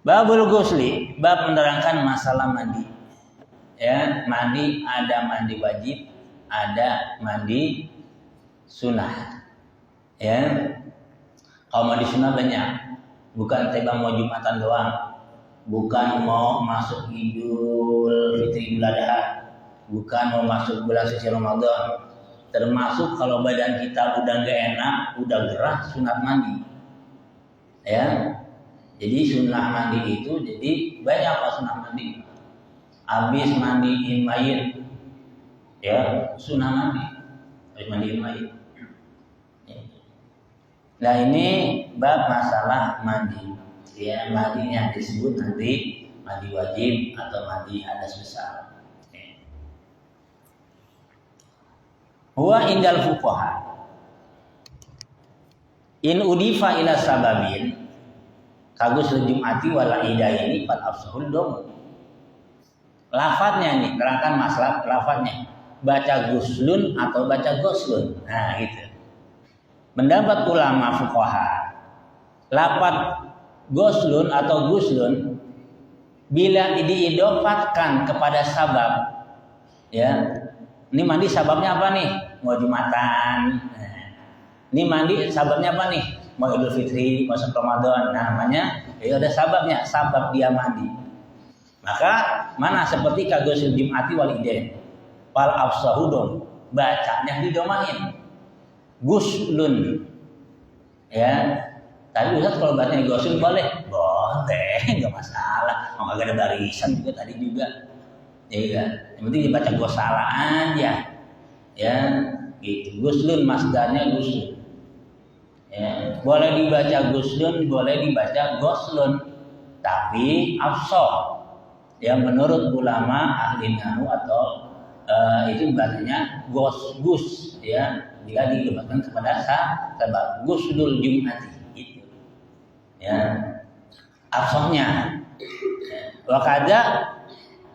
Babul ghusli, bab menerangkan masalah mandi. Ya, mandi ada mandi wajib, ada mandi sunnah. Ya, kalau mandi sunnah banyak, bukan tiba mau Jumatan doang, bukan mau masuk Idul Fitri Idul Adha, bukan mau masuk bulan suci Ramadan. Termasuk kalau badan kita udah nggak enak, udah gerah, sunat mandi. Ya. Jadi sunnah mandi itu jadi banyak apa sunnah mandi. Habis mandiin mayit, ya sunnah mandi. Habis mandiin mayit. Nah ini bab masalah mandi. Ya mandinya disebut nanti mandi wajib atau mandi hadas besar. Huwa indal fuqaha. In udifa ila sababin kagus Jum'ati wala idaini fal afsahul dom. Lafadznya nih, terangkan masalah lafadznya. Baca guslun atau baca goslun. Nah, gitu. Mendapat ulama fuqaha, lafadz goslun atau guslun bila diidofatkan kepada sabab, ya. Ini mandi sababnya apa nih? Mau Jumatan. Nah, ini mandi sababnya apa nih? Mau Idul Fitri, masuk Ramadan, namanya ya ada sababnya, sabab dia mandi. Maka mana seperti kagosul Jum'ati wal idain, fal afsahudun, bacanya didomain, guslun, ya. Tapi Ustaz kalau bacanya guslun boleh, nggak masalah, nggak ada barisan juga tadi juga, ya. Yang penting dibaca gosala aja, ya, gitu. Guslun masdarnya guslun. Ya, boleh dibaca guslun, boleh dibaca goslun, tapi afsah. Ya menurut ulama ahli nahwu atau itu bacanya gus, ya jika dilibatkan kepada sabab guslul jum'ati itu. Ya afsahnya. Wakada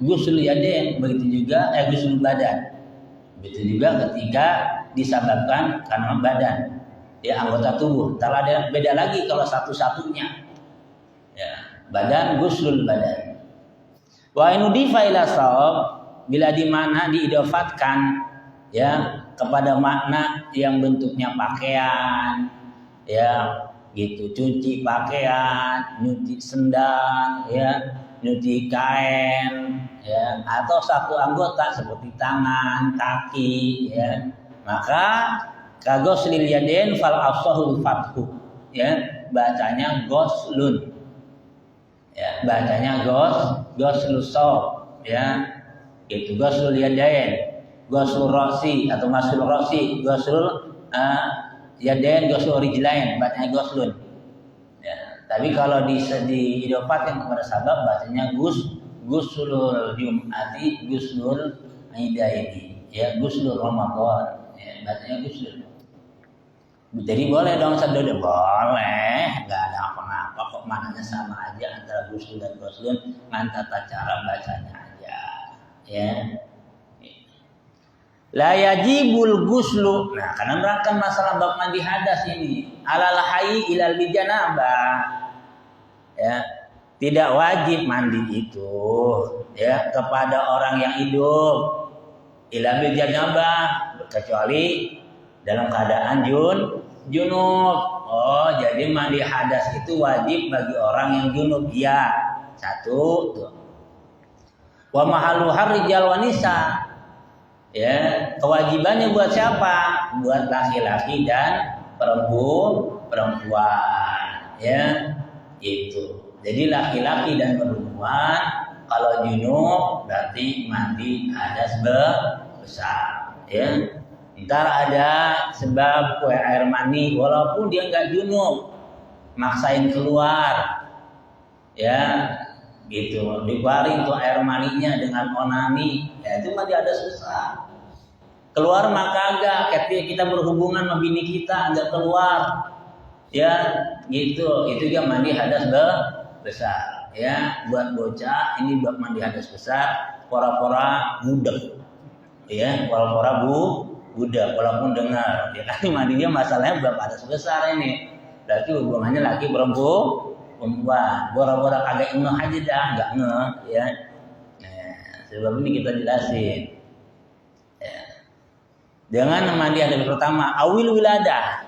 guslul yadain, begitu juga guslul badan. Begitu juga ketika disababkan karena badan. Ya anggota tubuh. Ntar ada beda lagi kalau satu-satunya. Ya, badan guslul badan. Wa inudifa ila sawab, bila di mana diidofatkan ya kepada makna yang bentuknya pakaian, ya gitu, cuci pakaian, nyuci sendal, ya, nyuci kain, ya, atau satu anggota seperti tangan, kaki, ya, maka kagoslil yadain fal afsahul fathu, ya bacanya goslun, ya bacanya goslus saw, ya itu goslul yadain, goslul rosi atau masul rosi, goslul yadain, goslul rijlain, bacanya goslun, ya. Tapi kalau diidofatkan kepada sabab bacanya guslul jum'ati, guslul idaini, ya guslul ramadan, ya bacanya guslul. Jadi boleh dong sadode, boleh, nggak ada apa-apa kok, mananya sama aja antara guslun dan goslun, ngan tata cara bacanya aja, ya. La yajibul guslu. Nah, karena menerangkan masalah bab mandi hadas ini, alal hayy ilal bijanabah, ya tidak wajib mandi itu, ya kepada orang yang hidup ilal bijanabah, kecuali dalam keadaan junub. Oh, jadi mandi hadas itu wajib bagi orang yang junub, ya. Satu tuh. Wa mahalluhar rijal wa nisa. Ya, kewajibannya buat siapa? Buat laki-laki dan perempuan, ya. Gitu. Jadi laki-laki dan perempuan kalau junub berarti mandi hadas besar, ya. Ntar ada sebab air mani walaupun dia nggak junub, maksain keluar, ya gitu, dikeluarin tuh air maninya dengan onani, ya itu mandi hadas besar. Keluar maka agak, ketika kita berhubungan sama bini kita agak keluar, ya gitu, itu juga mandi hadas besar, ya. Buat bocah ini buat mandi hadas besar, pora-pora budak, ya pora-pora budak, walaupun dengar, ya kan mandinya masalahnya berapa hadas besar ini, berarti hubungannya laki perempuan. Bora-bora kagak ngeh aja dah, nggak ngeh ya. Nah, sebab ini kita jelasin. Ya. Dengan mandi hadis pertama awil wiladah.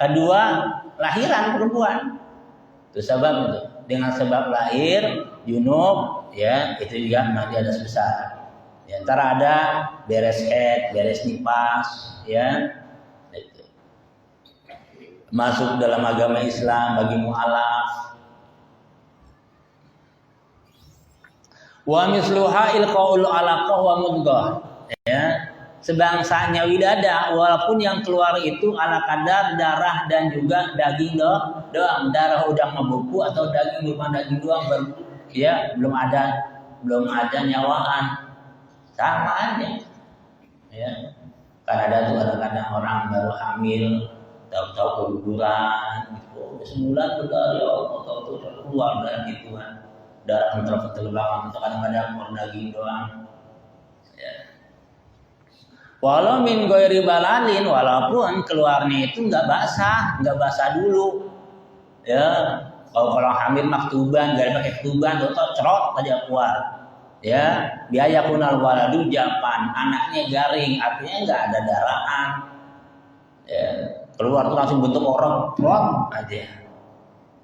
Kedua lahiran perempuan. Itu sebab itu. Dengan sebab lahir junub ya itu juga mandi hadas besar. Di antara ada beres haid, beres nifas ya. Itu. Masuk dalam agama Islam bagi mualaf. Wa misluha ilqaul alaqah wa mudghah ya. Sebangsanya widadah walaupun yang keluar itu ala kadar darah dan juga daging doang, darah udah membeku atau daging berupa daging doang ya belum ada nyawaan, sama aja ya. Kan ada tuh kadang-kadang orang baru hamil tahu-tahu keguguran gitu, sebulan udah ya Allah tahu-tahu keluar darah gituan, darah kental-kental belakang atau kadang-kadang keluar daging doang ya. Walau min ghairi balalin, walaupun keluarnya itu nggak basah dulu. Ya, kalau hamil maktuban, nggak pakai ketuban, atau cerot aja keluar. Ya, biaya kunal waladu japan, anaknya garing, artinya nggak ada darahan. Ya, keluar tuh langsung bentuk orang, cerot aja.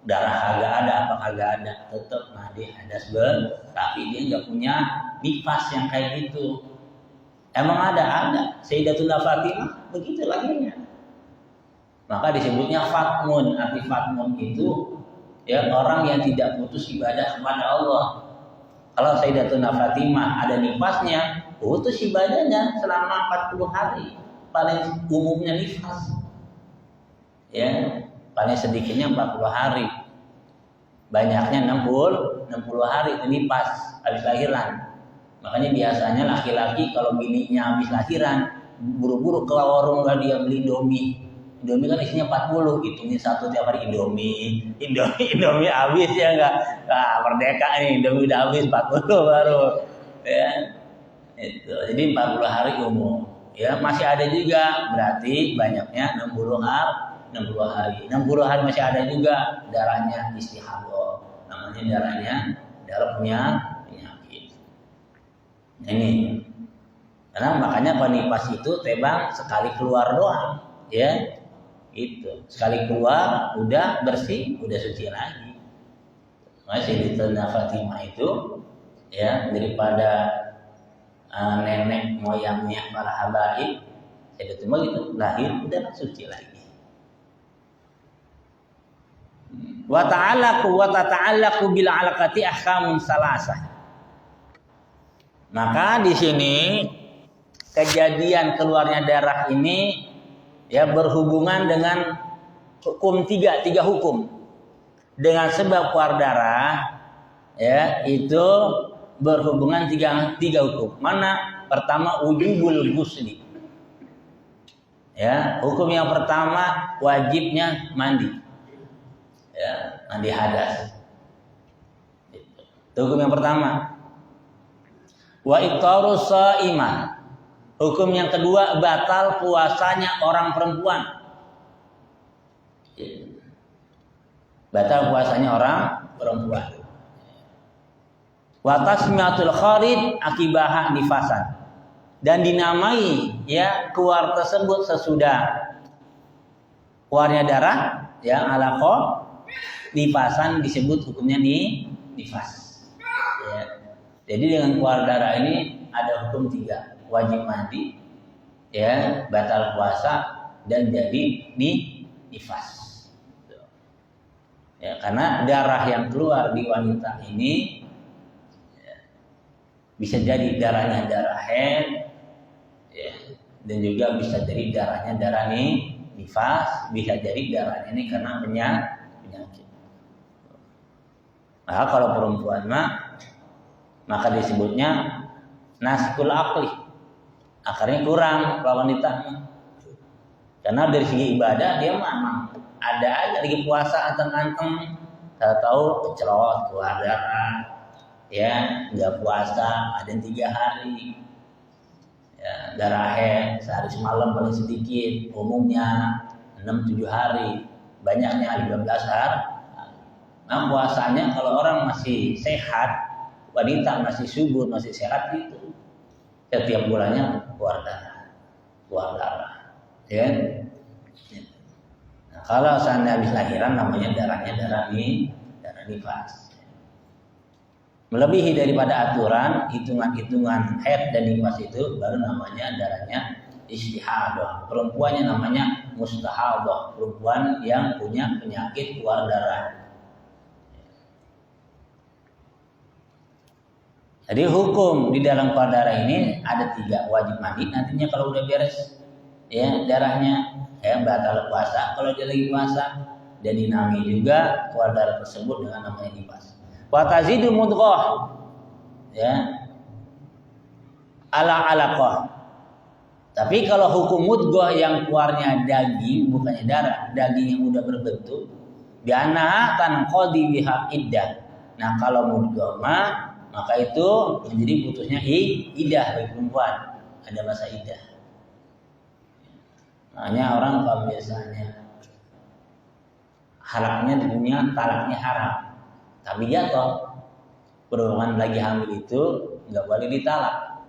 Darah kagak ada, apa kagak ada, tetap mandi hadas tapi dia nggak punya nifas yang kayak gitu. Emang ada Sayyidatuna Fatimah begitu laginya. Maka disebutnya fatmun. Arti fatmun itu ya orang yang tidak putus ibadah kepada Allah. Kalau Sayyidatuna Fatimah ada nifasnya, putus ibadahnya selama 40 hari. Paling umumnya nifas. Ya, paling sedikitnya 40 hari. Banyaknya 60 hari itu nifas habis lahiran. Makanya biasanya laki-laki kalau bininya habis lahiran buru-buru ke warung lah dia beli Indomie. Indomie kan isinya 40, hitungin satu tiap hari Indomie habis ya enggak. Nah, merdeka nih, Indomie udah habis 40 baru. Ya. Itu. Jadi 40 hari umum. Ya, masih ada juga berarti banyaknya 60 hari. 60 hari masih ada juga darahnya istihadah. Namanya darah punya ini. Karena makanya penifas itu tebang sekali keluar doang, ya. Itu. Sekali keluar udah bersih, udah suci lagi. Masih di Sayyidatuna Fatimah itu ya daripada nenek moyangnya para habaib, Sayyidatuna gitu lahir udah suci lagi. Wa ta'allaqu bil 'alaqati ahkamun salasah. Maka di sini kejadian keluarnya darah ini ya berhubungan dengan hukum tiga hukum. Dengan sebab keluar darah ya itu berhubungan tiga hukum. Mana? Pertama wujubul ghusli. Ya, hukum yang pertama wajibnya mandi. Ya, mandi hadas. Itu hukum yang pertama. Wa iftarus shaimah. Hukum yang kedua batal puasanya orang perempuan. Batal puasanya orang perempuan. Wa tasmiyatul kharij akibaha nifasan. Dan dinamai ya keluar tersebut sesudah keluarnya darah ya alaqah nifasan disebut hukumnya nifas. Ya. Jadi dengan keluar darah ini ada hukum tiga, wajib mandi, ya, batal puasa dan jadi nifas. Ya, karena darah yang keluar di wanita ini ya, bisa jadi darahnya darah haid, ya, dan juga bisa jadi darahnya darah nifas, bisa jadi darahnya ini karena penyakit. Nah, kalau perempuan maka disebutnya naskul akli, akarnya kurang kalau wanita. Karena dari segi ibadah dia memang ada aja lagi puasa anteng-anteng, tahu kecelot keluar darah, ya nggak puasa ada yang 3 hari, ya, darah haid sehari semalam paling sedikit, umumnya 6-7 hari, banyaknya 15 hari. Nah puasanya kalau orang masih sehat, wanita masih subur, masih sehat itu setiap bulannya keluar darah, ya. Nah, kalau seandainya habis lahiran namanya darahnya darah nifas. Melebihi daripada aturan hitungan haid dan nifas itu baru namanya darahnya istihadah. Perempuannya namanya mustahadah, perempuan yang punya penyakit keluar darah. Jadi hukum di dalam keluar darah ini ada 3, wajib mandi. Nantinya kalau udah beres ya darahnya ya batal puasa. Kalau dia lagi puasa dan dinami juga keluar darah tersebut dengan namanya nifas. Wa tazidu mudghah ya ala alaqah. Tapi kalau hukum mudghah yang keluarnya daging bukannya darah, daging yang udah berbentuk, bi'annaha tanqadi biha iddah. Nah kalau mudghah maka itu menjadi putusnya iddah bagi perempuan, ada masa iddah. Makanya orang kalau biasanya halaknya di dunia talaknya haram, tapi jatuh perempuan lagi hamil itu nggak boleh ditalak.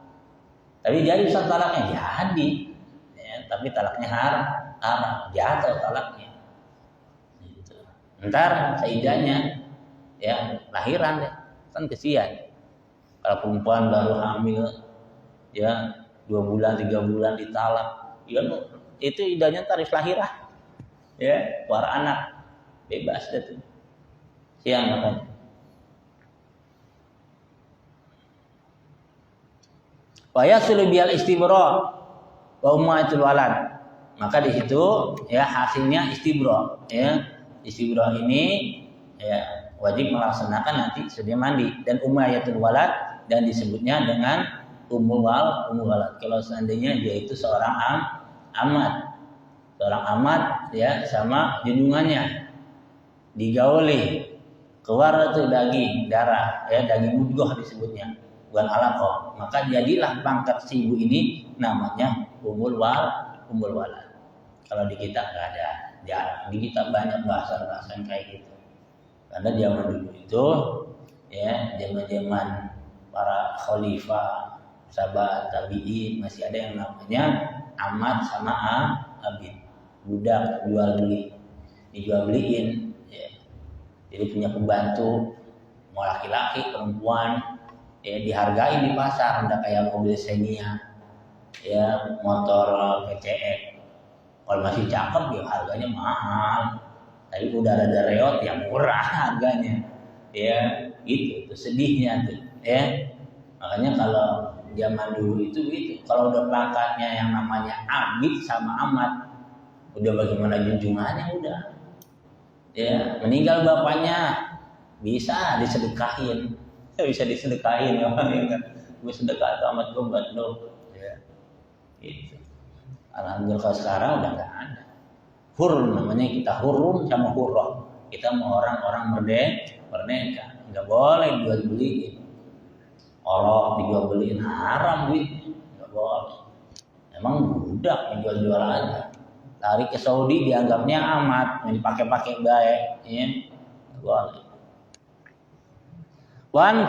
Tapi jadi bisa talaknya jadi, ya, tapi talaknya haram, jatuh talaknya. Gitu. Ntar seidahnya ya lahiran deh, kan kesian. Kalau perempuan baru hamil ya 2 bulan 3 bulan ditalak, ya itu idahnya tarif lahirah, ya keluar anak bebas deh tuh, siang makanya. Wayasul bial istibra wa ummatul walad, maka di situ ya hasilnya istibra, ya istibra ini ya wajib melaksanakan nanti sedia mandi dan ummatul walad, dan disebutnya dengan ummul walad. Kalau seandainya dia itu seorang amat ya sama junjungannya digauli keluar itu daging darah ya, daging mudghah disebutnya, bukan alaqah, maka jadilah pangkat si ibu ini namanya ummul walad. Kalau di kita nggak ada, di kita banyak bahasa kayak gitu, karena zaman dulu itu ya zaman para khalifah, sahabat, tabi'in masih ada yang namanya amat sama abid, budak jual beli, dijual beliin ya. Jadi punya pembantu mau laki-laki perempuan ya, dihargai di pasar, udah kayak mobil Xenia ya, motor PCX. Kalau masih cakep ya harganya mahal, tapi udah ada reot ya murah harganya ya, gitu tuh sedihnya tuh ya. Makanya kalau zaman dulu itu gitu, kalau udah pangkatnya yang namanya abid sama amat, udah bagaimana junjungannya udah ya, meninggal bapaknya bisa disedekahin ya, kan gue sedekah ke amat gobat lo ya gitu. Alhamdulillah kalau sekarang udah nggak ada. Hur namanya, kita hurun sama hurrah, kita mau orang-orang merdeka, nggak boleh jual beliin. Orok dijual beliin haram duitnya, nggak boleh. Emang budak yang jual aja. Lari ke Saudi dianggapnya amat, yang dipakai baik, ya nggak boleh. Wan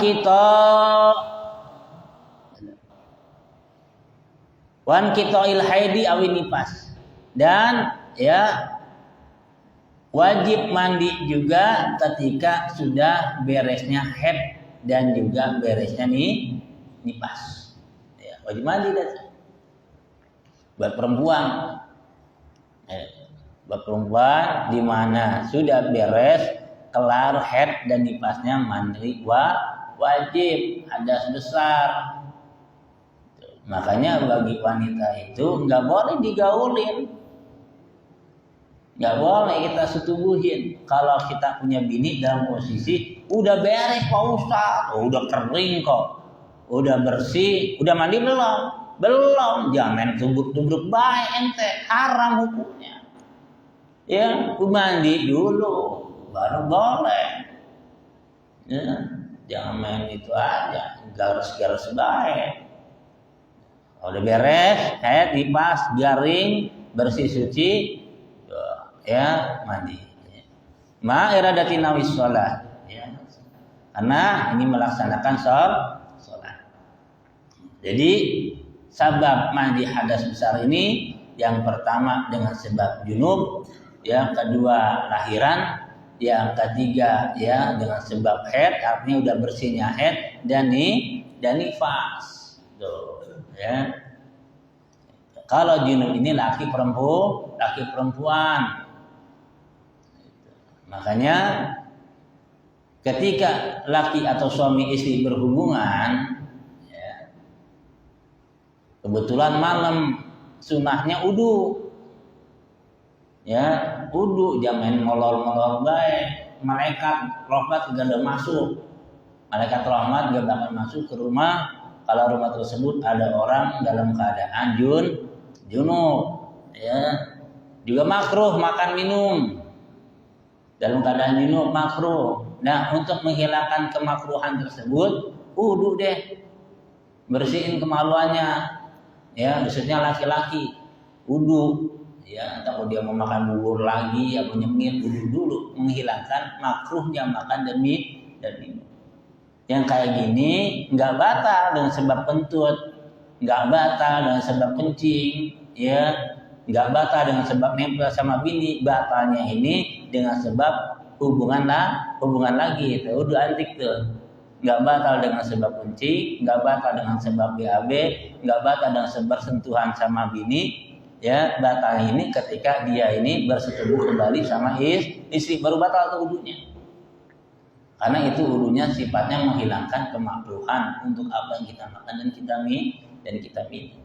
kita ilhaidi awin nifas, dan ya wajib mandi juga ketika sudah beresnya haid dan juga beresnya nifas. Ya, wajib mandi dan buat perempuan. Buat perempuan di mana sudah beres kelar haid dan nifasnya mandi wajib, hadas besar. Makanya bagi wanita itu nggak boleh digaulin, nggak boleh kita setubuhin. Kalau kita punya bini dalam posisi udah beres Pak Ustaz, udah kering kok, udah bersih, udah mandi belum, jangan tubruk baik ente, haram hukumnya. Ya, mandi dulu baru boleh. Ya, jangan main itu aja, garis baik. Udah beres, haid, nifas, garing, bersih suci, ya mandi. ma iradati nawis sholat, ya. Karena ini melaksanakan sholat. Jadi sebab mandi hadas besar ini yang pertama dengan sebab junub, yang kedua lahiran, yang ketiga ya dengan sebab haid, artinya udah bersihnya haid dan nifas. Tuh, ya. Kalau junub ini laki perempuan. Makanya ketika laki atau suami istri berhubungan, ya, kebetulan malam sunahnya wudu, ya wudu jangan molor-molor baik. Malaikat rahmat gak ada masuk, malaikat rahmat gak akan masuk ke rumah kalau rumah tersebut ada orang dalam keadaan junub, ya. Juga makruh makan minum dalam keadaan junub, makruh. Nah, untuk menghilangkan kemakruhan tersebut, wudu deh, bersihin kemaluannya, ya, khususnya laki-laki, wudu, ya. Kalau dia mau makan bubur lagi, ya, mau nyemil, wudu dulu, menghilangkan makruhnya makan dan minum. Yang kayak gini nggak batal dengan sebab kentut, nggak batal dengan sebab kencing, ya, nggak batal dengan sebab nempel sama bini. Batalnya ini dengan sebab hubungan lagi, itu udah antik tuh. Nggak batal dengan sebab kencing, nggak batal dengan sebab BAB, nggak batal dengan sebab sentuhan sama bini, ya. Batal ini ketika dia ini bersetubuh kembali sama istri, baru batal tuh wudunya. Karena itu wudunya sifatnya menghilangkan kemakruhan untuk apa yang kita makan dan kita minum.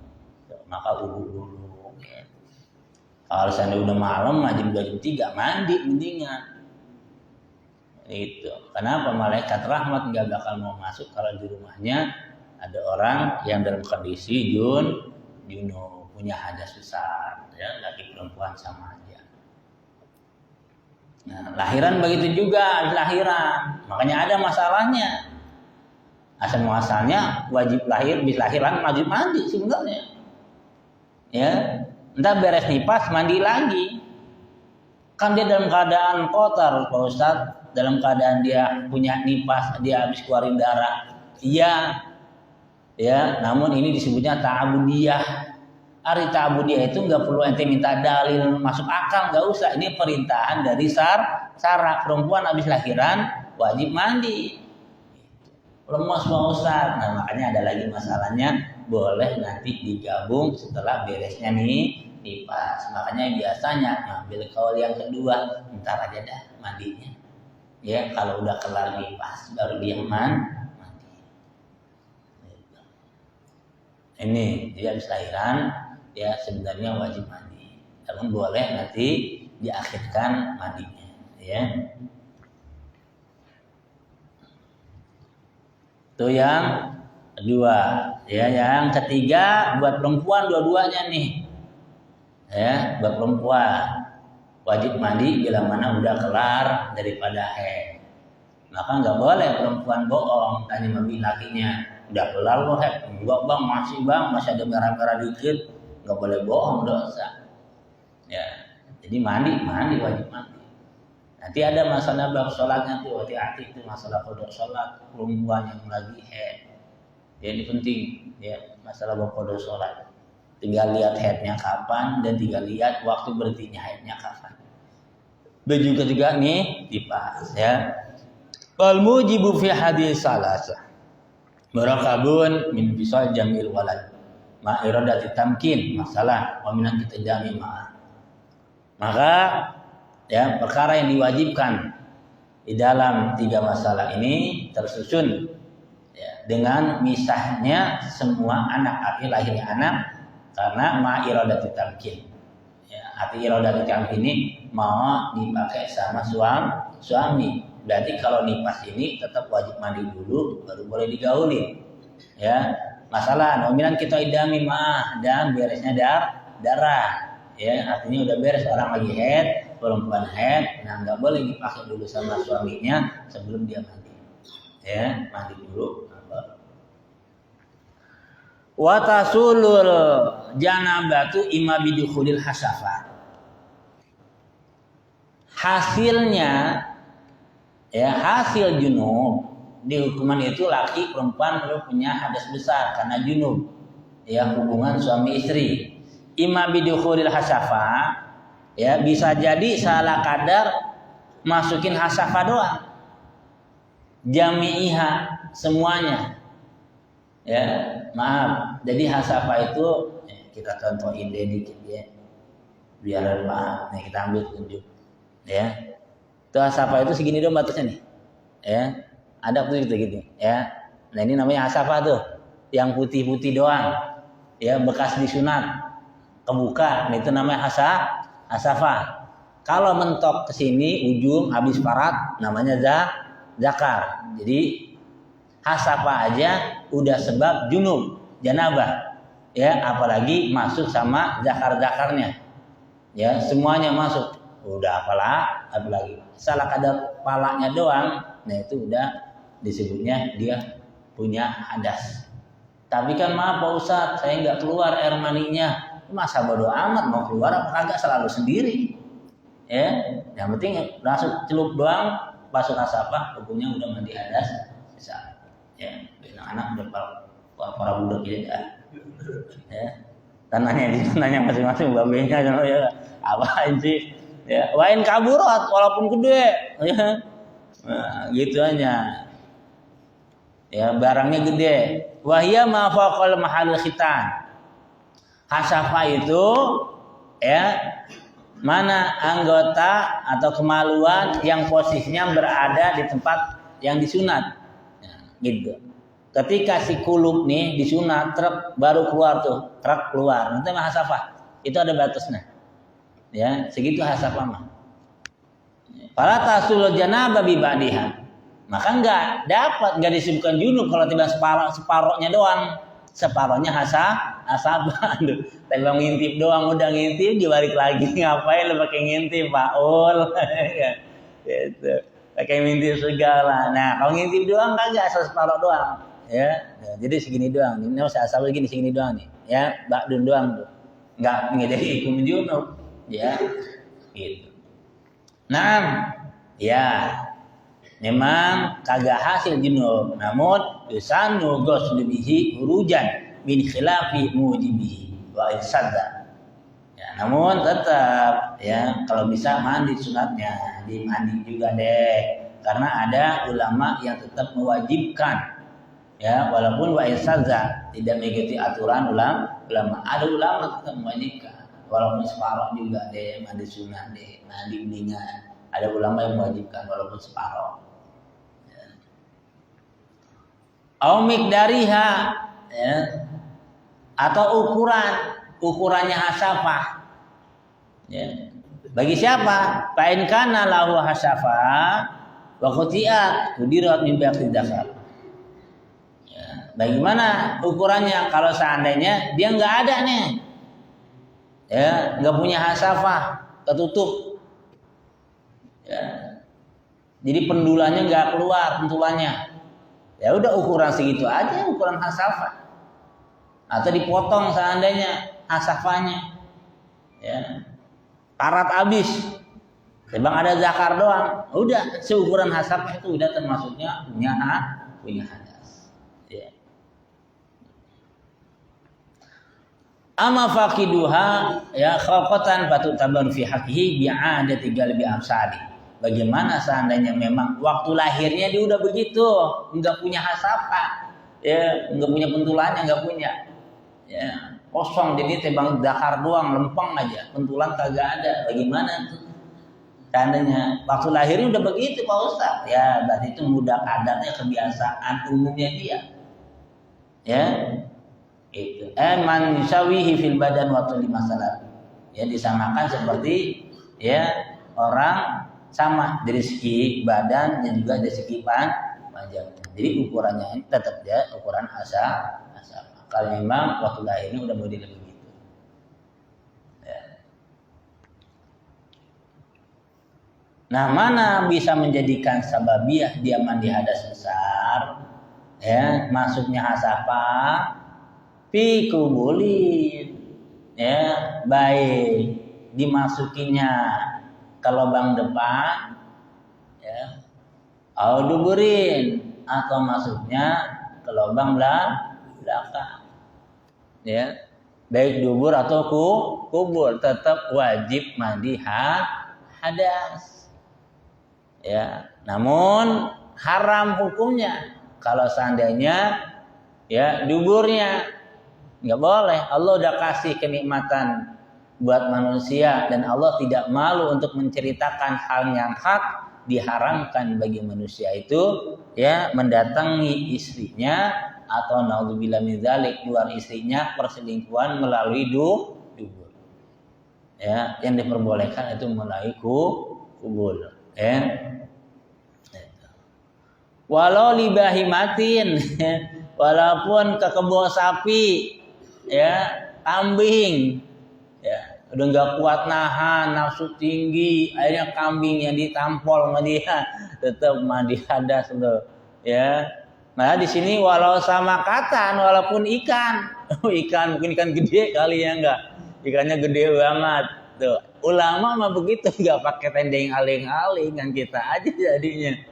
Maka wudu dulu. Ya. Kalau misalnya udah malam, jam 2 jam 3 mandi mendingan. Itu. Kenapa malaikat rahmat nggak bakal mau masuk kalau di rumahnya ada orang yang dalam kondisi junub, punya hadas besar, ya, laki perempuan sama aja. Nah, lahiran begitu juga, lahiran. Makanya ada masalahnya. Asal muasalnya wajib lahir, bis lahiran wajib mandi sebenarnya. Ya, entar beres nifas mandi lagi. Kan dia dalam keadaan kotor, Pak Ustadz. Dalam keadaan dia punya nifas, dia habis keluarin darah. Iya. Ya, namun ini disebutnya ta'abudiyah. Hari ta'abudiyah itu nggak perlu ente minta dalil masuk akal, nggak usah. Ini perintahan dari syara. Perempuan habis lahiran wajib mandi. Lemas Pak Ustadz. Nah, makanya ada lagi masalahnya, boleh nanti digabung setelah beresnya nifas. Makanya biasanya ngambil kaul yang kedua, ntar aja dah mandinya. Ya, kalau udah kelar nifas baru dia mandi. Ini dia habis lahiran, ya sebenarnya wajib mandi. Namun boleh nanti diakhirkan mandinya, ya. Itu yang kedua, ya. Yang ketiga buat perempuan dua-duanya nih, ya. Buat perempuan wajib mandi bila mana udah kelar daripada haid. Maka nggak boleh perempuan bohong tanya sama lakinya, udah kelar loh haid. Enggak bang, masih ada merah-merah dikit. Nggak boleh bohong, dosa. Ya, jadi mandi wajib mandi. Nanti ada masalah bab sholatnya tuh, hati-hati itu masalah qada sholat perempuan yang lagi haid. Ya, ini penting, ya, masalah bab qada sholat. Tinggal lihat haidnya kapan dan tinggal lihat waktu berhentinya haidnya kapan. Begitu juga nih dibahas, ya. Wal mujibu fi hadis salasa. Murakabun min bisal jamil walad. Ma iradati tamkin, masalah wa minan kita jami ma'ah. Maka ya, perkara yang diwajibkan di dalam tiga masalah ini tersusun, ya, dengan misahnya semua anak, arti lahirnya anak karena ma iradati tamkin. Ya, arti iradati tamkin ini mau dipakai sama suami. Berarti kalau nifas ini tetap wajib mandi dulu baru boleh digauli. Ya, masalah nominan kita idami mah dan beresnya darah. Ya, artinya udah beres orang lagi haid, perempuan haid, nah nggak boleh dipakai dulu sama suaminya sebelum dia mandi. Ya, mandi dulu. Wa tasulul janabatu imma bidukhulil hasafah. Hasilnya Ya, hasil junub di hukuman itu laki perempuan perlu punya hadas besar karena junub. Ya, hubungan suami istri. Imma bidukhulil hasafa, ya bisa jadi salah kadar masukin hasafa doang. Jami'iha semuanya. Ya, maaf. Jadi hasafa itu kita contohin deh dikit ya. Biar paham. Nih kita ambil tunjuk. Ya. Itu hasafa itu segini dong batasnya nih. Ya. Ada putih gitu ya. Nah, ini namanya hasafa tuh. Yang putih-putih doang. Ya, bekas disunat. Kebuka. Nah, itu namanya hasafa. Kalau mentok ke sini ujung habis parat namanya zakar. Jadi hasafa aja udah sebab junub, janabah. Ya, apalagi masuk sama zakar-zakarnya. Ya, semuanya masuk. Udah apalagi. Salah kadar palanya doang, nah itu udah disebutnya dia punya hadas. Tapi kan maaf Pak Ustadz, saya nggak keluar air maninya. Masa bodo amat mau keluar apa kagak selalu sendiri. Ya, yang penting langsung celup doang, masuk hasafa, hukumnya udah mandi hadas. Bisa. Ya, anak-anak udah para budak ya. Ya. Tanahnya masing-masing babenya ya. Apaan sih? Ya, wain kaburat walaupun gede. Ya. Nah, gitu aja. Ya, barangnya gede. Wahya ma faqal mahal khitan. Hasafa itu ya mana anggota atau kemaluan yang posisinya berada di tempat yang disunat. Ya, gitu. Ketika si kulub nih disunat, truk baru keluar tuh, truk keluar. Nanti mah hasafa. Itu ada batasnya. Ya, segitu hasafa mah. Fala tasul janabah bi ba'diha. Maka enggak disebutkan junub kalau tiba separohnya doang. Separohnya hasafa. Tiba ngintip doang, udah ngintip dibalik lagi. Ngapain lu pakai ngintip, Paul? Gitu. Pakai ngintip segala. Nah, kalau ngintip doang kagak asal separoh doang. Ya, jadi segini doang. Ini asal begini segini doang nih. Ya, bakdun doang tuh. Enggak jadi hukum junub. Ya. Gitu. Nah, ya. Memang kagak hasil junub, namun yusanu ghuslu bihi hurujan min khilafi mujibihi wa irsadda. Ya, namun tetap ya kalau bisa mandi sunatnya, dimandi juga deh. Karena ada ulama yang tetap mewajibkan. Ya, walaupun wa irsadda tidak mengikuti aturan ulama, ada ulama tetap mewajibkan. Walaupun separuh juga deh mandi sunat deh, mandi mendingan. Ada ulama yang mewajibkan walaupun separuh. Au miqdariha ya, atau ukurannya hasafah ya. Bagi siapa? Fa in kana lahu hasafah wa quti'at kudirat min baqi dzakar. Ya, bagaimana ukurannya kalau seandainya dia enggak ada nih. Ya, enggak punya hasafah, ketutup. Ya. Jadi pendulannya enggak keluar, pentulannya. Ya udah ukuran segitu aja, ukuran hasafah. Atau dipotong seandainya hasafahnya. Ya. Karat habis. Bang ada zakar doang. Udah seukuran hasafah itu udah termasuknya punya hadas. Ya. Ama faqiduha ya khalqatan patut tabar fi haqqihi bi'adati qalbi amsali. Bagaimana seandainya memang waktu lahirnya dia udah begitu, enggak punya hasafah, ya, enggak punya pentulannya, enggak punya, ya, kosong jadi tebang dakar doang, lempeng aja, pentulan kagak ada. Bagaimana tuh? Seandainya waktu lahirnya udah begitu Pak Ustaz, ya, berarti itu mudah kadarnya kebiasaan umumnya dia, ya, itu. Man yusawihi fil badan waktu lima salat, ya disamakan seperti, ya, orang sama dari segi badan dan juga dari segi panjang. Jadi ukurannya ini tetap ya ukuran hasafah. Kalau memang waktu lahirnya udah model begitu. Ya. Nah, mana bisa menjadikan sababiah dia mandi hadas besar? Ya, masuknya hasafah fi kubulin. Ya, baik dimasukinya ke lubang depan ya duburin, atau masuknya ke lubang belakang. Ya, baik dubur atau kubur, tetap wajib mandi hadas. Ya, namun haram hukumnya kalau seandainya ya duburnya nggak boleh. Allah udah kasih kenikmatan buat manusia dan Allah tidak malu untuk menceritakan hal yang hak. Diharamkan bagi manusia itu ya mendatangi istrinya atau naudzubillah min dzalik luar istrinya perselingkuhan melalui dubur. Ya, yang diperbolehkan itu melalui kubur. Ya. Walau libahimatin, walaupun ke kebun sapi, ya, kambing, ya, udah nggak kuat nahan nafsu tinggi, akhirnya kambing yang ditampol sama dia, tetap mandi hadas loh, ya. Nah di sini walau sama katan, walaupun ikan, ikan mungkin ikan gede kali ya enggak, ikannya gede banget, tuh. Ulama mah begitu, nggak pakai tendeng aling-aling kan kita aja jadinya.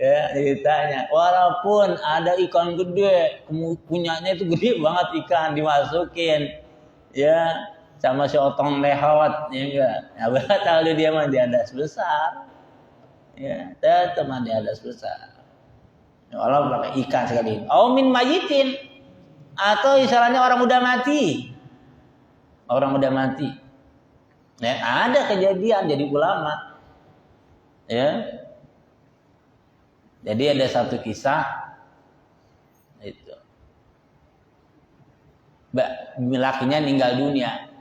Ya ditanya, walaupun ada ikan gede, punyanya itu gede banget ikan dimasukin, ya sama si otong lehot, ya enggak, ya batal dia mandi hadas besar, ya tetap mandi hadas besar. Walau pakai ikan sekali. Min mayitin, atau istilahnya orang udah mati, Ya, ada kejadian jadi ulama, ya. Jadi ada satu kisah itu, lakinya meninggal dunia.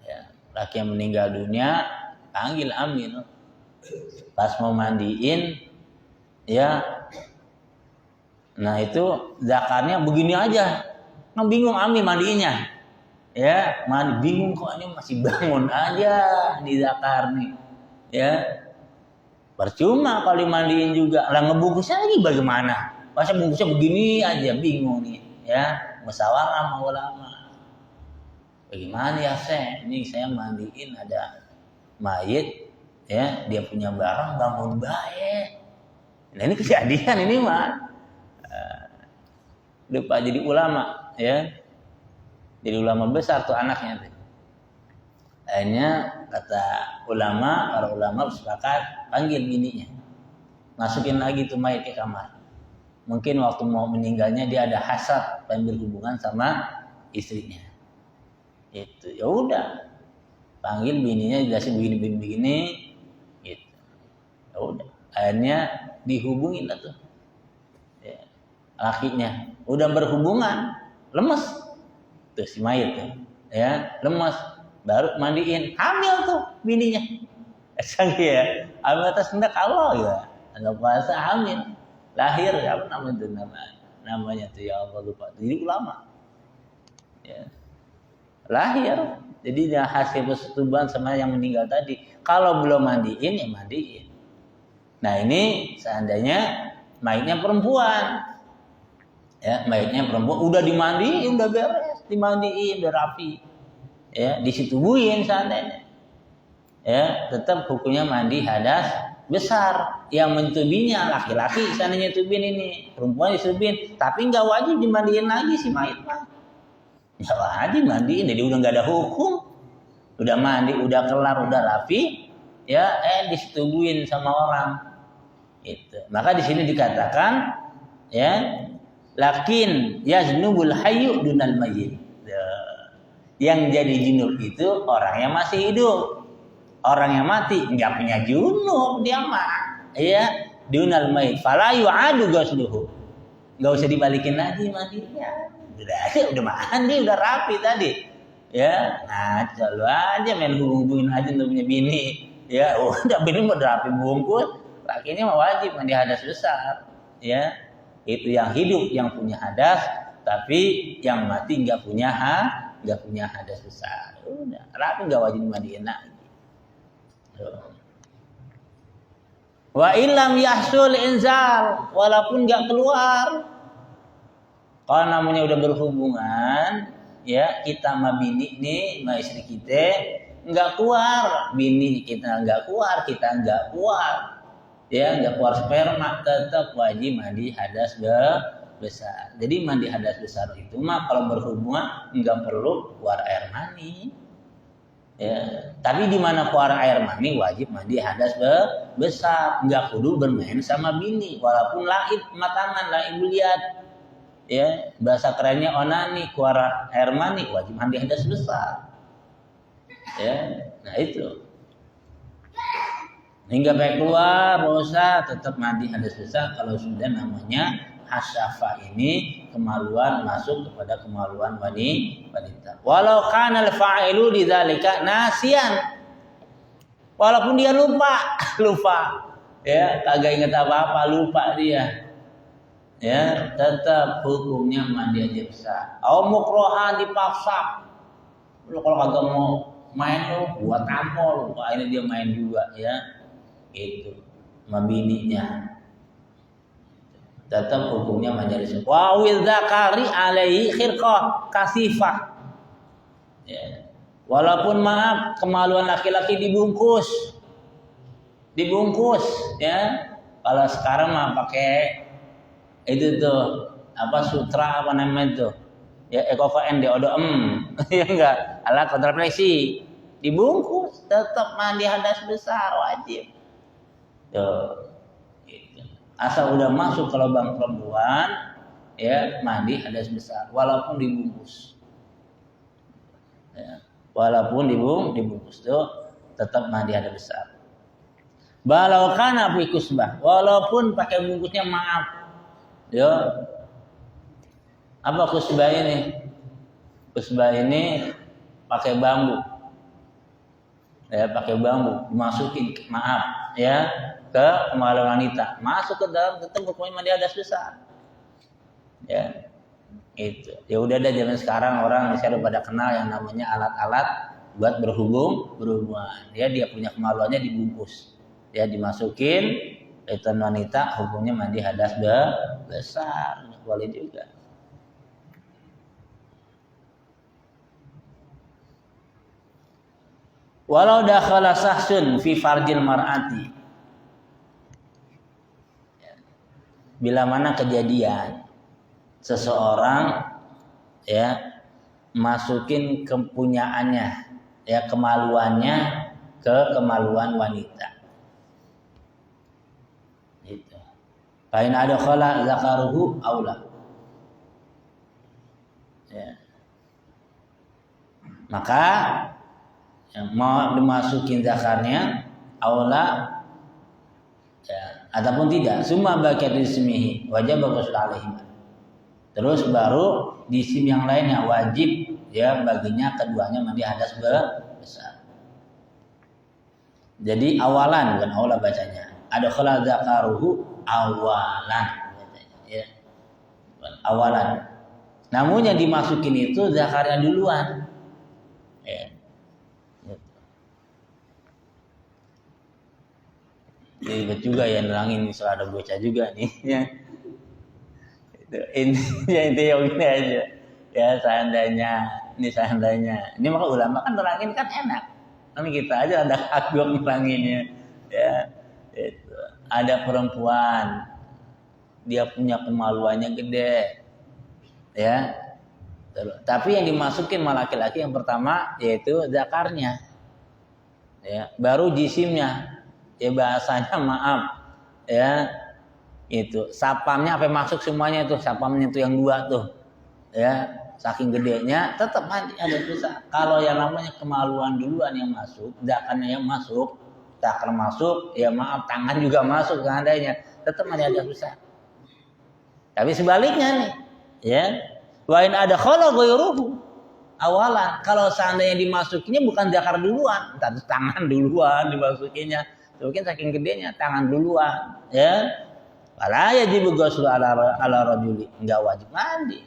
Ya, laki yang meninggal dunia panggil amin. Pas mau mandiin, ya, nah itu zakarnya begini aja, nggak bingung amin mandiinnya. Ya, bingung kok ini masih bangun aja di zakar nih, ya. Percuma kalau dimandiin juga, lah ngebungkusnya lagi bagaimana? Masa bungkusnya begini aja, bingung nih, ya. Musyawarah sama ulama. Bagaimana ya ini saya mandiin ada mayit, ya, dia punya barang bangun baik. Nah ini kejadian ini mah, lupa jadi ulama, ya, jadi ulama besar tuh anaknya. Akhirnya kata para ulama bersepakat panggil bininya, masukin lagi tuh mayat ke kamar. Mungkin waktu mau meninggalnya dia ada hasad pengen berhubungan sama istrinya. Itu ya udah, panggil bininya jelasin begini, gitu. Ya udah, akhirnya dihubungin lah tuh, ya, lakinya udah berhubungan, lemes tuh si mayat tuh, ya lemes. Baru mandiin, hamil tuh bininya. Sang ya, hamil atas kehendak Allah ya. Enggak puasa hamil. Lahir apa namanya tuh ya Allah lupa. Jadi ulama. Ya. Lahir. Jadi dia hasil persetubuhan sama yang meninggal tadi. Kalau belum mandiin ya mandiin. Nah ini seandainya mayitnya perempuan. Ya, mayitnya perempuan udah dimandiin, udah beres, dimandiin, udah rapi. Ya, disetubuhin seandainya, ya tetap hukumnya mandi hadas besar. Yang mentubinya laki-laki seandainya tubin ini, perempuan disetubuhin, tapi nggak wajib dimandiin lagi si mayit mah, nggak wajib mandiin. Jadi udah nggak ada hukum, udah mandi, udah kelar, udah rapi, ya disetubuhin sama orang. Itu. Maka di sini dikatakan, ya lakin yaznubul hayyu dunal mayyit. Yang jadi junub itu orang yang masih hidup. Orang yang mati nggak punya junub dia mah, ya dunal mayit fala yu'adu ghusluhu. Enggak usah dibalikin lagi mandinya. Udah mandi, udah rapi tadi. Ya, nah selalu aja main hubungin aja untuk punya bini. Ya, udah bini udah rapi bungkus, lakinya mah wajib mandi hadas besar. Ya, itu yang hidup yang punya hadas, tapi yang mati nggak punya hadas besar. Udah rapi, nggak wajib mandiin lagi. Wa illam yahsul inzal, walaupun nggak keluar, kalau namanya udah berhubungan, ya kita sama bini nih, sama istri kita nggak keluar, bini kita nggak keluar, kita nggak keluar, ya nggak keluar sperma, tetap wajib mandi hadas besar. Jadi mandi hadas besar itu mah kalau berhubungan nggak perlu keluar air mani. Ya, tapi di mana keluar air mani wajib mandi hadas besar, nggak kudu bermain sama bini, walaupun laib matangan, laib liat. Ya, bahasa kerennya onani, keluar air mani wajib mandi hadas besar. Ya, nah itu. Hingga baik keluar dosa tetap mandi hadas besar kalau sudah namanya hasyafa ini kemaluan masuk kepada kemaluan wanita. Walau kana al-fa'ilu lidzalika nasian. Walaupun dia lupa. Ya, kagak ingat apa-apa, lupa dia. Ya, tetap hukumnya mandi hadas besar. Au mukrohan dipaksa. Lu kalau kagak mau main lu buat tampol, akhirnya dia main juga ya. Itu mabininya. Tetap hukumnya majelis. Wa widzakari alaihi khirqah kasifah. Ya. Walaupun maaf kemaluan laki-laki dibungkus ya. Kalau sekarang mah pakai itu tuh apa sutra apa namanya tuh ya EcoVN deodom ya enggak alat kontrafleksi dibungkus tetap mandi hadas besar wajib tuh. Asal udah masuk ke lubang perempuan ya mandi hadas besar walaupun dibungkus ya, walaupun dibungkus tuh tetap mandi hadas besar. Balau kana fi kusbah walaupun pakai bungkusnya maaf ya. Apa kusbah ini? Kusbah ini pakai bambu ya, pakai bambu dimasukin maaf ya ke kemaluan wanita, masuk ke dalam tetap hukumnya mandi hadas besar. Ya. Itu. Ya udah ada zaman sekarang orang misalnya pada kenal yang namanya alat-alat buat berhubungan. Ya dia punya kemaluannya dibungkus. Ya dimasukin itu wanita hukumnya mandi hadas besar. Boleh juga. Walau dakhala sahsun fi farjil mar'ati. Bila mana kejadian seseorang ya masukin kepunyaannya ya kemaluannya ke kemaluan wanita. Gitu. Fa in adkhala zakaruhu aula. Ya. Maka ya, mau dimasukin zakarnya aula ya, ataupun tidak summa baqiat ismihi wajib ghusl alaihim. Terus baru di isim yang lainnya wajib ya baginya keduanya mandi hadas besar. Jadi awalan bukan aula bacanya. Adkhala zakaruhu awalan bacanya ya. Awalan. Namun yang dimasukin itu zakarnya duluan. Ya. Ribet juga ya nerangin soal ada bocah juga nih ya. Intinya begini aja ya seandainya ini maka ulama kan nerangin kan enak kan kita aja ada kagum neranginnya ya itu ada perempuan dia punya kemaluannya gede ya tapi yang dimasukin sama laki-laki yang pertama yaitu zakarnya ya baru jisimnya ya bahasanya maaf ya itu sapamnya apa masuk semuanya itu sapamnya itu yang dua tuh ya saking gedenya tetap mandi ada susah. Kalau yang namanya kemaluan duluan yang masuk zakarnya yang masuk zakar masuk ya maaf tangan juga masuk seandainya tetap mandi ada susah. Tapi sebaliknya nih ya wa in ada khala ghairuhu awalan kalau seandainya dimasukinya bukan zakar duluan tapi tangan duluan dimasukinya mungkin saking gedenya tangan duluan ya Fala yajibu ghuslu ala rajuli, enggak wajib mandi.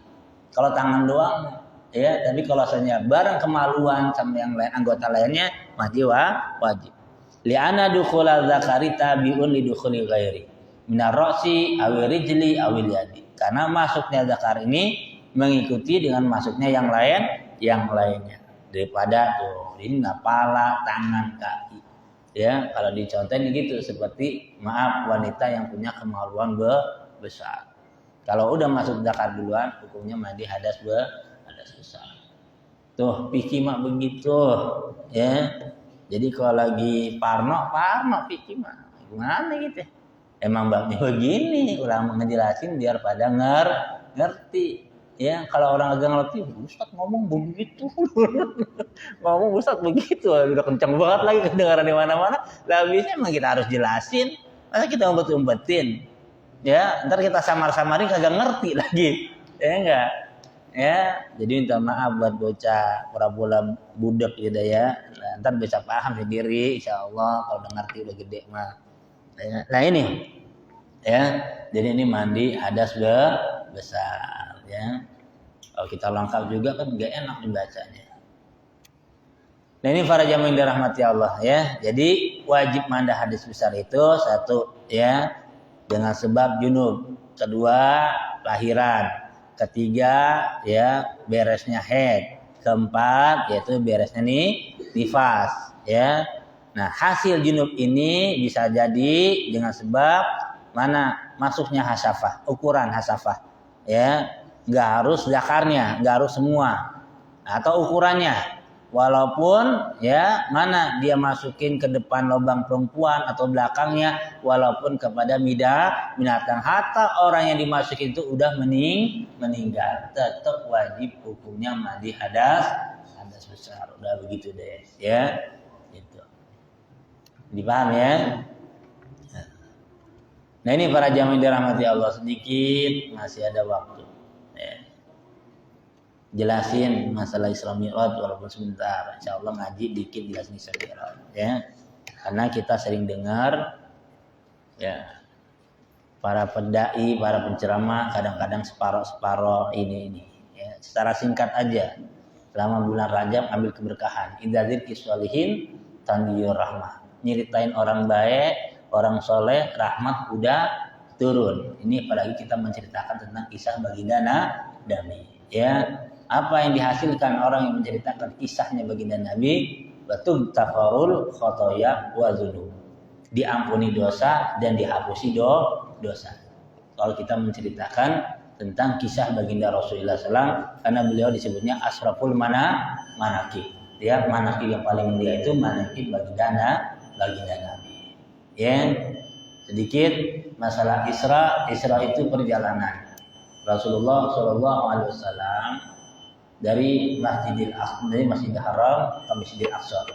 Kalau tangan doang ya, tapi kalau misalnya barang kemaluan sama yang lain anggota lainnya wajib. Li'anna dukhula dzakari tabi'un li dukhuli ghairi. Minar ra'si awi rijli awil yadi. Karena masuknya zakar ini mengikuti dengan masuknya yang lainnya daripada tuh ini kepala, tangan, kaki. Ya, kalau dicontohin gitu seperti maaf wanita yang punya kemaluan besar. Kalau udah masuk zakat duluan, hukumnya mandi hadas besar. Tuh, pikir mak begitu, ya. Jadi kalau lagi parno pikir mak. Gimana gitu? Emang babnya begini, ulama ngejelasin biar pada ngerti. Ya, kalau orang agak ngerti, Ustaz ngomong begitu. Ngomong Ustaz begitu, udah kencang banget lagi kedengaran di mana-mana. Lah biasanya emang kita harus jelasin. Masa kita umpet-umpetin? Ya, ntar kita samar-samarin kagak ngerti lagi. Ya enggak? Ya, jadi minta maaf buat bocah pura-pura budak gitu ya. Nah, ntar bisa paham sendiri insyaallah kalau udah ngerti udah gede mah. Ya. Nah ini ya, jadi ini mandi hadas besar ya. Kalau kita lengkap juga kan gak enak dibacanya. Nah ini para jamaah yang dirahmati Allah ya. Jadi wajib mandi hadas besar itu satu ya dengan sebab junub, kedua lahiran, ketiga ya beresnya haid, keempat yaitu beresnya nifas ya. Nah hasil junub ini bisa jadi dengan sebab mana masuknya hasafah, ukuran hasafah ya, nggak harus zakarnya, nggak harus semua, atau ukurannya, walaupun ya mana dia masukin ke depan lubang perempuan atau belakangnya, walaupun kepada binatang, hatta orang yang dimasukin itu udah meninggal, tetap wajib hukumnya mandi hadas besar, udah begitu deh ya. Dipaham ya? Nah ini para jamaah dirahmati Allah, sedikit masih ada waktu ya. Jelasin masalah Isra Mi'raj walaupun sebentar, insyaallah ngaji dikit jelasin Isra Mi'raj ya. Karena kita sering dengar ya para pendai, para penceramah kadang-kadang separoh ini ya. Secara singkat aja, selama bulan Rajab ambil keberkahan, idzadzir kiswalihin tanjur rahmah, nyeritain orang baik, orang soleh, rahmat udah turun. Ini apalagi kita menceritakan tentang kisah baginda Nabi. Ya, apa yang dihasilkan orang yang menceritakan kisahnya baginda Nabi? Betul tafarul khotoya wa dzunub. Diampuni dosa dan dihapusi dosa. Kalau kita menceritakan tentang kisah baginda Rasulullah SAW, karena beliau disebutnya asraful manaqib. Ya, manaqib yang paling mulia itu manaqib baginda Nabi. Ya, sedikit masalah Isra itu perjalanan Rasulullah SAW dari Masjidil Haram ke Masjidil Aqsa.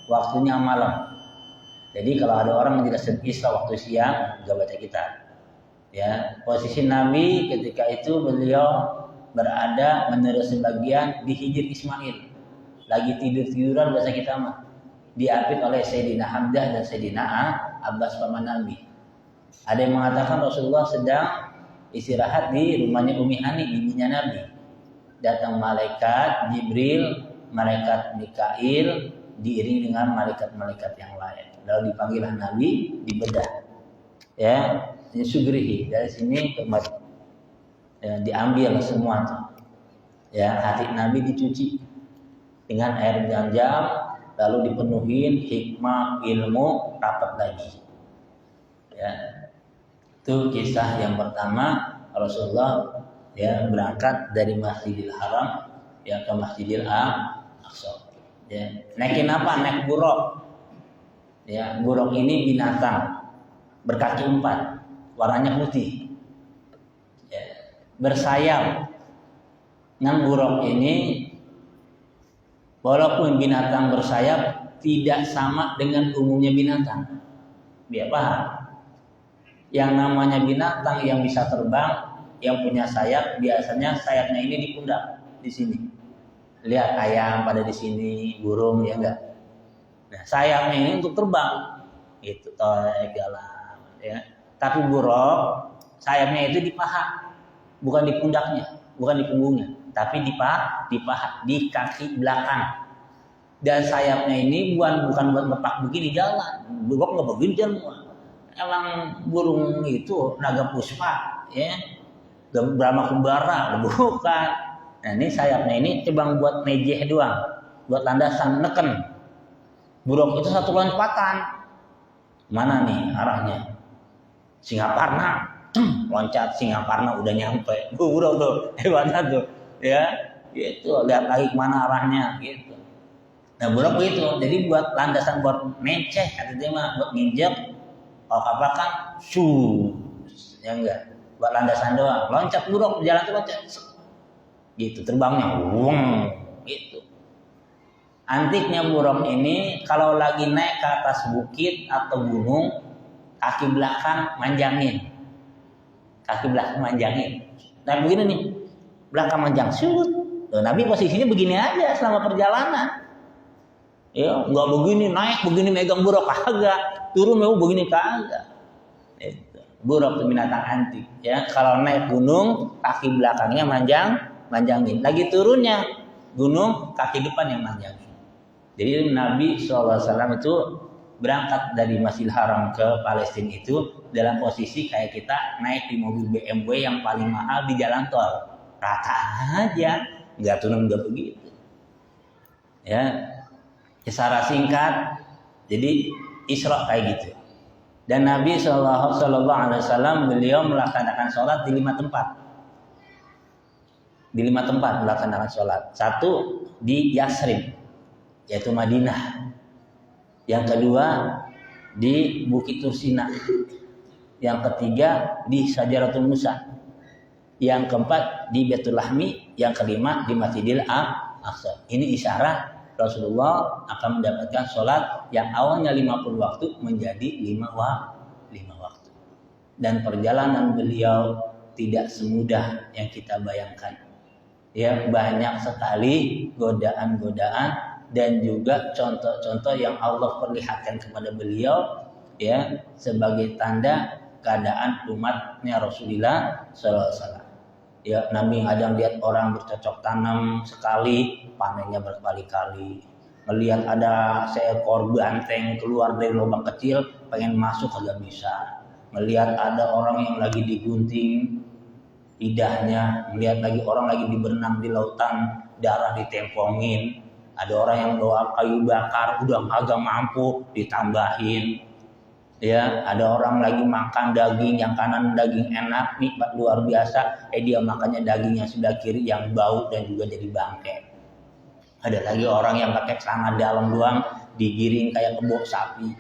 Waktunya malam. Jadi kalau ada orang yang tidak Isra waktu siang, enggak baca kitab. Ya, posisi Nabi ketika itu beliau berada menurut sebagian di Hijr Ismail. Lagi tidur-tiduran bahasa kita mah. Diapit oleh Sayyidina Hamzah dan Sayyidina Abbas paman Nabi. Ada yang mengatakan Rasulullah sedang istirahat di rumahnya Umi Hani, ibunya Nabi. Datang malaikat Jibril, malaikat Mikail, diiring dengan malaikat-malaikat yang lain. Lalu dipanggillah Nabi, dibedah. Ya, ini sugrihi dari sini ke mati. Ya, diambil semua tuh. Ya, hati Nabi dicuci dengan air jam-jam, lalu dipenuhin hikmah, ilmu, rapat lagi. Ya, itu kisah yang pertama Rasulullah ya berangkat dari Masjidil Haram ya ke Masjidil Aqsa. Ya, naikin apa? Naik buruk. Ya, buruk ini binatang berkaki 4, warnanya putih. Ya, bersayap. Nah, buruk ini walaupun binatang bersayap tidak sama dengan umumnya binatang. Biar paham. Yang namanya binatang yang bisa terbang, yang punya sayap, biasanya sayapnya ini di pundak, di sini. Lihat ayam pada di sini, burung ya enggak. Nah, sayapnya ini untuk terbang. Itu jalan ya. Tapi buruk sayapnya itu di paha, bukan di pundaknya, bukan di punggungnya, tapi di paha, di kaki belakang. Dan sayapnya ini bukan buat lepak begini jalan, buruk nggak begini jalan. Emang burung itu naga puspa, ya, Brahma kumbara, bukan. Nah ini sayapnya ini cuma buat mejeh doang, buat landasan neken. Buruk itu satu lompatan. Mana nih arahnya? Singaparna. Loncat Singaparna udah nyampe. Buruk tuh, hebatnya tuh. Ya, gitu. Lihat lagi kemana arahnya, gitu. Nah buruk begitu. Jadi buat landasan buat meceh, kata dia mah buat nginjek. Kalau kapal kan, ya enggak. Buat landasan doang. Loncat buruk jalan tuh loncat. Gitu terbangnya, gitu. Antiknya buruk ini kalau lagi naik ke atas bukit atau gunung, kaki belakang manjangin. Kaki belakang manjangin. Nah begini nih, belakang manjang, shoot. Nabi posisinya begini aja selama perjalanan. Ya, nggak begini naik begini megang buruk kagak, turun mau begini kagak. Itu. Buruk itu binatang antik. Ya, kalau naik gunung kaki belakangnya manjangin. Lagi turunnya gunung kaki depan yang manjangin. Jadi Nabi SAW itu berangkat dari Masjidil Haram ke Palestina itu dalam posisi kayak kita naik di mobil BMW yang paling mahal di jalan tol, rata aja, nggak turun nggak begitu. Ya. Secara singkat, jadi Isra kayak gitu. Dan Nabi SAW beliau melaksanakan sholat di 5 tempat. Di 5 tempat melaksanakan sholat. Satu di Yasrib, yaitu Madinah. Yang kedua di Bukit Tursina. Yang ketiga di Sajaratul Musa. Yang keempat di Baitul Lahmi. Yang kelima di Masjidil Aqsa. Ini isyarat Rasulullah akan mendapatkan sholat yang awalnya 50 waktu menjadi 5 waktu. Dan perjalanan beliau tidak semudah yang kita bayangkan. Ya, banyak sekali godaan-godaan dan juga contoh-contoh yang Allah perlihatkan kepada beliau ya sebagai tanda keadaan umatnya Rasulullah SAW. Ya, Nabi kadang lihat orang bercocok tanam sekali, panennya berkali-kali. Melihat ada seekor banteng keluar dari lubang kecil, pengen masuk kagak bisa. Melihat ada orang yang lagi digunting lidahnya, melihat lagi orang lagi berenang di lautan, darah ditempongin. Ada orang yang bawa kayu bakar, udah kagak mampu, ditambahin. Ya, ada orang lagi makan daging yang kanan daging enak nikmat luar biasa, dia makannya daging yang sebelah kiri yang bau dan juga jadi bangkai. Ada lagi orang yang pakai celana dalam doang digiring kayak kebo sapi.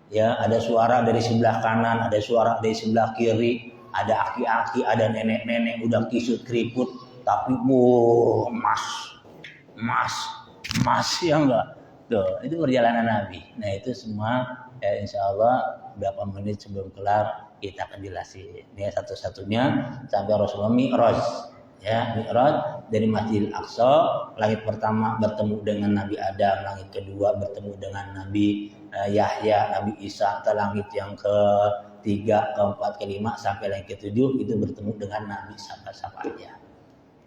Ya, ada suara dari sebelah kanan, ada suara dari sebelah kiri, ada aki-aki, ada nenek-nenek udah kisut keriput, tapi emas ya enggak. Tuh, itu perjalanan Nabi. Nah, itu semua ya insya Allah berapa menit sebelum kelar kita akan jelasin. Ini satu-satunya sampai Rasulullah Mi'raj. Ya, Mi'raj dari Masjidil Aqsa, langit pertama bertemu dengan Nabi Adam, langit kedua bertemu dengan Nabi Yahya, Nabi Isa, atau langit yang ketiga, keempat, kelima sampai langit ketujuh itu bertemu dengan Nabi siapa-siapa aja.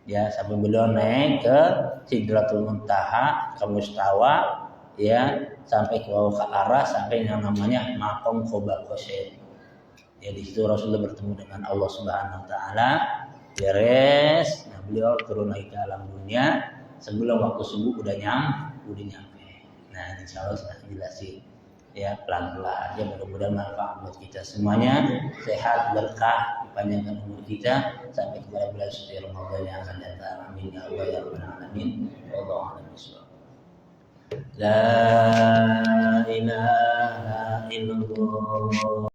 Ya, sampai beliau naik ke Sidratul Muntaha, ke Mustawa, ya, sampai ke bawah ke arah sampai yang namanya Maqam Qoba Qushair. Ya, di situ Rasulullah bertemu dengan Allah Subhanahu wa taala. Beres, nah beliau turun lagi ke alam dunia sebelum waktu subuh udah nyampe. Nah, insyaallah sudah dijelasin. Ya, pelan-pelan ya, mudah-mudahan manfaat buat kita semuanya, sehat, berkah, dipanjangkan umur kita sampai kepada bulan suci Ramadan yang akan datang. Amin ya Allah ya rabbal alamin. Wallahu a'lam bishawab. La ilaha illallah.